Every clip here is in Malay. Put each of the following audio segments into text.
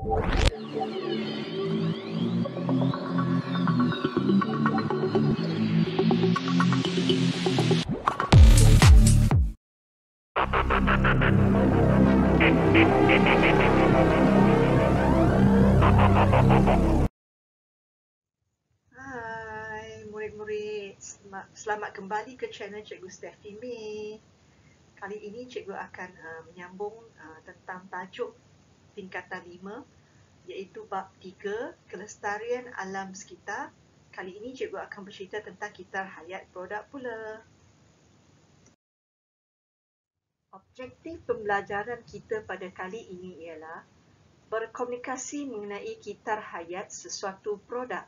Hai murid-murid, selamat kembali ke channel Cikgu Steffi May. Kali ini cikgu akan menyambung tentang tajuk tingkatan 5 iaitu bab 3 kelestarian alam sekitar. Kali ini cikgu akan bercerita tentang kitar hayat produk pula. Objektif pembelajaran kita pada kali ini ialah berkomunikasi mengenai kitar hayat sesuatu produk.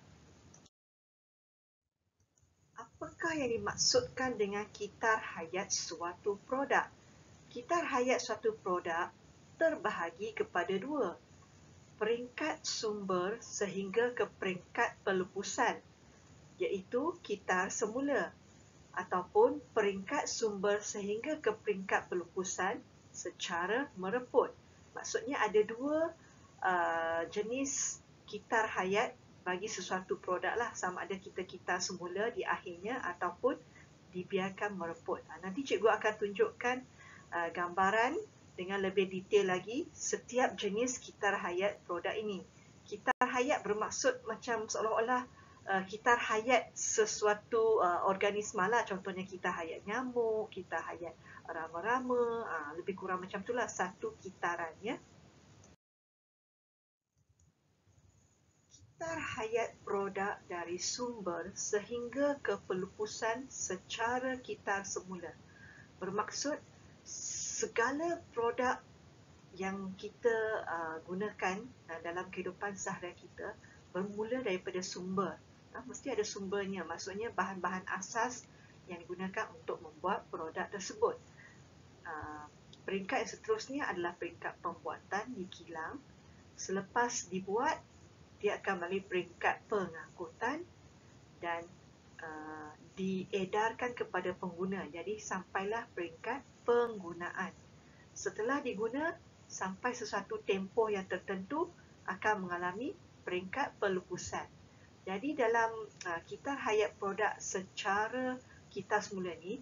Apakah yang dimaksudkan dengan kitar hayat suatu produk? Kitar hayat suatu produk terbahagi kepada dua, peringkat sumber sehingga ke peringkat pelupusan, iaitu kitar semula, ataupun peringkat sumber sehingga ke peringkat pelupusan secara mereput. Maksudnya ada dua jenis kitar hayat bagi sesuatu produk lah, sama ada kita kitar semula di akhirnya ataupun dibiarkan mereput. Nanti cikgu akan tunjukkan gambaran dengan lebih detail lagi setiap jenis kitar hayat produk ini. Kitar hayat bermaksud macam seolah-olah kitar hayat sesuatu organisma lah. Contohnya kitar hayat nyamuk, kitar hayat rama-rama, lebih kurang macam itulah satu kitaran ya. Kitar hayat produk dari sumber sehingga ke pelupusan secara kitar semula bermaksud segala produk yang kita gunakan dalam kehidupan seharian kita bermula daripada sumber. Mesti ada sumbernya, maksudnya bahan-bahan asas yang digunakan untuk membuat produk tersebut. Peringkat yang seterusnya adalah peringkat pembuatan di kilang. Selepas dibuat, dia akan melalui peringkat pengangkutan dan diedarkan kepada pengguna. Jadi sampailah peringkat penggunaan. Setelah diguna sampai sesuatu tempoh yang tertentu akan mengalami peringkat pelupusan. Jadi dalam kitar hayat produk secara kitar semula ni,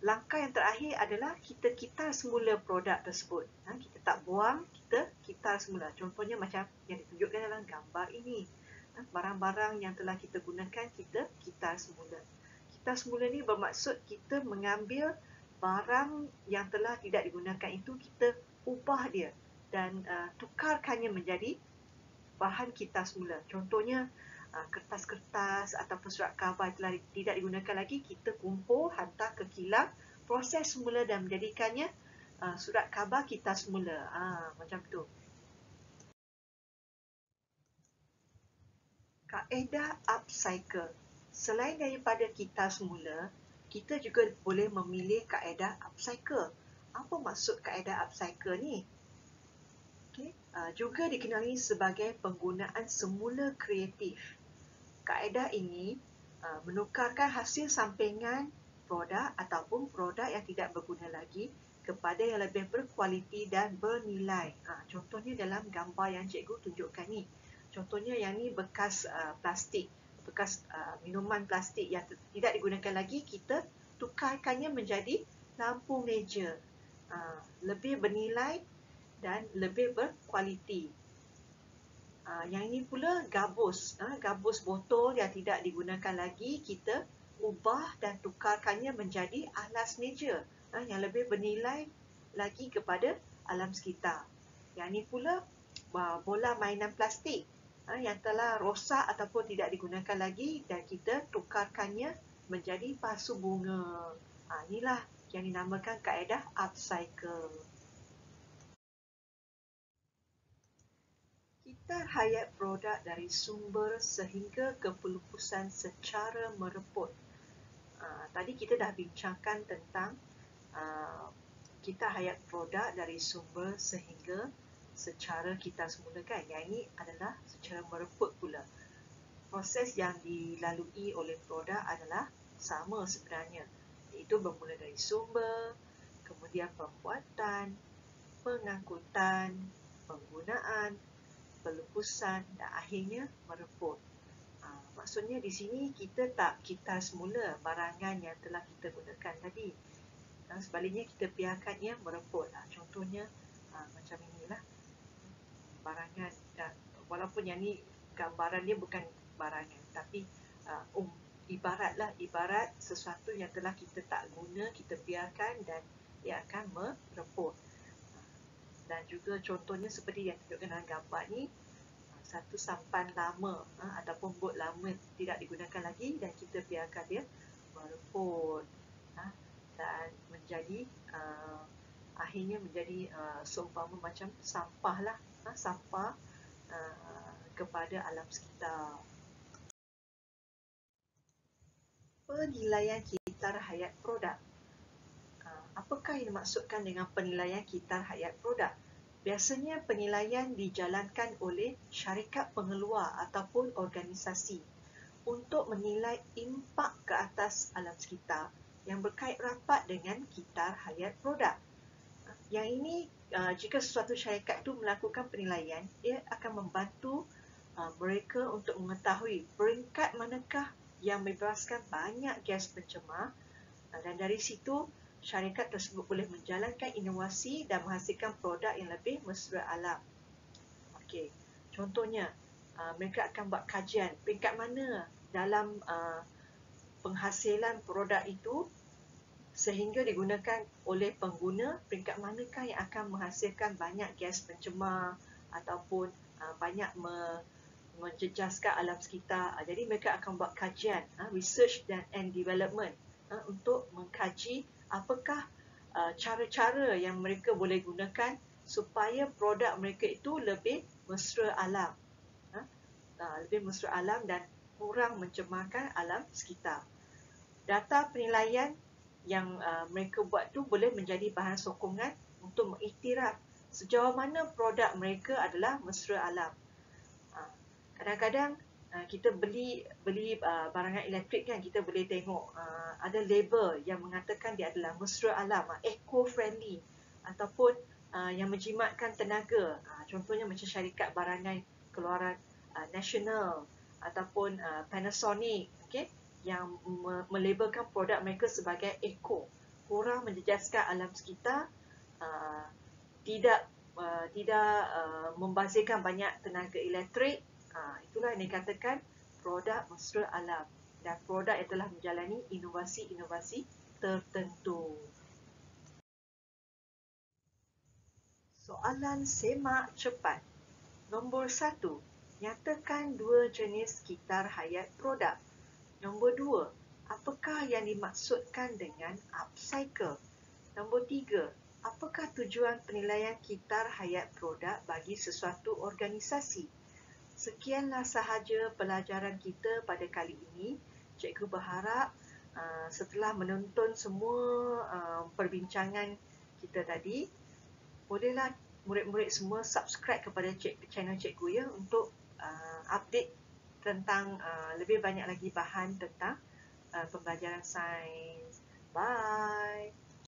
langkah yang terakhir adalah kita kitar semula produk tersebut. Kita tak buang, kita kitar semula. Contohnya macam yang ditunjukkan dalam gambar ini. Barang-barang yang telah kita gunakan, kita kitar semula. Kitar semula ni bermaksud kita mengambil barang yang telah tidak digunakan itu, kita ubah dia dan tukarkannya menjadi bahan kitar semula. Contohnya kertas-kertas ataupun surat khabar telah tidak digunakan lagi, kita kumpul, hantar ke kilang, proses semula dan menjadikannya surat khabar kitar semula. Macam tu. Kaedah upcycle. Selain daripada kitar semula, kita juga boleh memilih kaedah upcycle. Apa maksud kaedah upcycle ni? Juga dikenali sebagai penggunaan semula kreatif. Kaedah ini menukarkan hasil sampingan produk ataupun produk yang tidak berguna lagi kepada yang lebih berkualiti dan bernilai. Contohnya dalam gambar yang cikgu tunjukkan ni. Contohnya yang ni bekas plastik, bekas minuman plastik yang tidak digunakan lagi, kita tukarkannya menjadi lampu meja. Lebih bernilai dan lebih berkualiti. Yang ini pula gabus. Gabus botol yang tidak digunakan lagi, kita ubah dan tukarkannya menjadi alas meja yang lebih bernilai lagi kepada alam sekitar. Yang ini pula bola mainan plastik yang telah rosak ataupun tidak digunakan lagi dan kita tukarkannya menjadi pasu bunga. Inilah yang dinamakan kaedah upcycle. Kitar hayat produk dari sumber sehingga ke pelupusan secara mereput. Tadi kita dah bincangkan tentang kitar hayat produk dari sumber sehingga secara kitar semula kan. Yang ini adalah secara mereput pula. Proses yang dilalui oleh produk adalah sama sebenarnya, iaitu bermula dari sumber, kemudian pembuatan, pengangkutan, penggunaan, pelupusan dan akhirnya mereput. Maksudnya di sini kita tak kikar semula barangan yang telah kita gunakan tadi. Sebaliknya kita biarkannya mereput. Contohnya macam inilah barangan. Walaupun yang ni gambaran dia bukan barangan, tapi ibarat sesuatu yang telah kita tak guna, kita biarkan dan ia akan mereput. Dan juga contohnya seperti yang tunjukkan dalam gambar ni, satu sampan lama ataupun bot lama tidak digunakan lagi dan kita biarkan dia mereput dan menjadi akhirnya menjadi seumpama macam sampah lah, sampah kepada alam sekitar. Penilaian kikar hayat produk. Apakah yang dimaksudkan dengan penilaian kikar hayat produk? Biasanya penilaian dijalankan oleh syarikat pengeluar ataupun organisasi untuk menilai impak ke atas alam sekitar yang berkait rapat dengan kikar hayat produk. Yang ini, jika sesuatu syarikat itu melakukan penilaian, ia akan membantu mereka untuk mengetahui peringkat manakah yang membebaskan banyak gas pencemar, dan dari situ syarikat tersebut boleh menjalankan inovasi dan menghasilkan produk yang lebih mesra alam. Okey, contohnya mereka akan buat kajian peringkat mana dalam penghasilan produk itu sehingga digunakan oleh pengguna, peringkat manakah yang akan menghasilkan banyak gas pencemar ataupun banyak menjejaskan alam sekitar. Jadi mereka akan buat kajian, research and development, untuk mengkaji apakah cara-cara yang mereka boleh gunakan supaya produk mereka itu lebih mesra alam, lebih mesra alam dan kurang mencemarkan alam sekitar. Data penilaian yang mereka buat tu boleh menjadi bahan sokongan untuk mengiktiraf sejauh mana produk mereka adalah mesra alam. Kadang-kadang kita beli barangan elektrik kan, kita boleh tengok ada label yang mengatakan dia adalah mesra alam, eco-friendly ataupun yang menjimatkan tenaga. Contohnya macam syarikat barangan keluaran nasional ataupun Panasonic, okey, yang melabelkan produk mereka sebagai eco, kurang menjejaskan alam sekitar, tidak membazirkan banyak tenaga elektrik. Itulah yang dikatakan produk mesra alam dan produk yang telah menjalani inovasi-inovasi tertentu. Soalan semak cepat. Nombor 1. Nyatakan dua jenis kikar hayat produk. Nombor 2. Apakah yang dimaksudkan dengan upcycle? Nombor 3. Apakah tujuan penilaian kikar hayat produk bagi sesuatu organisasi? Sekianlah sahaja pelajaran kita pada kali ini. Cikgu berharap setelah menonton semua perbincangan kita tadi, bolehlah murid-murid semua subscribe kepada channel cikgu ya, untuk update tentang lebih banyak lagi bahan tentang pembelajaran sains. Bye.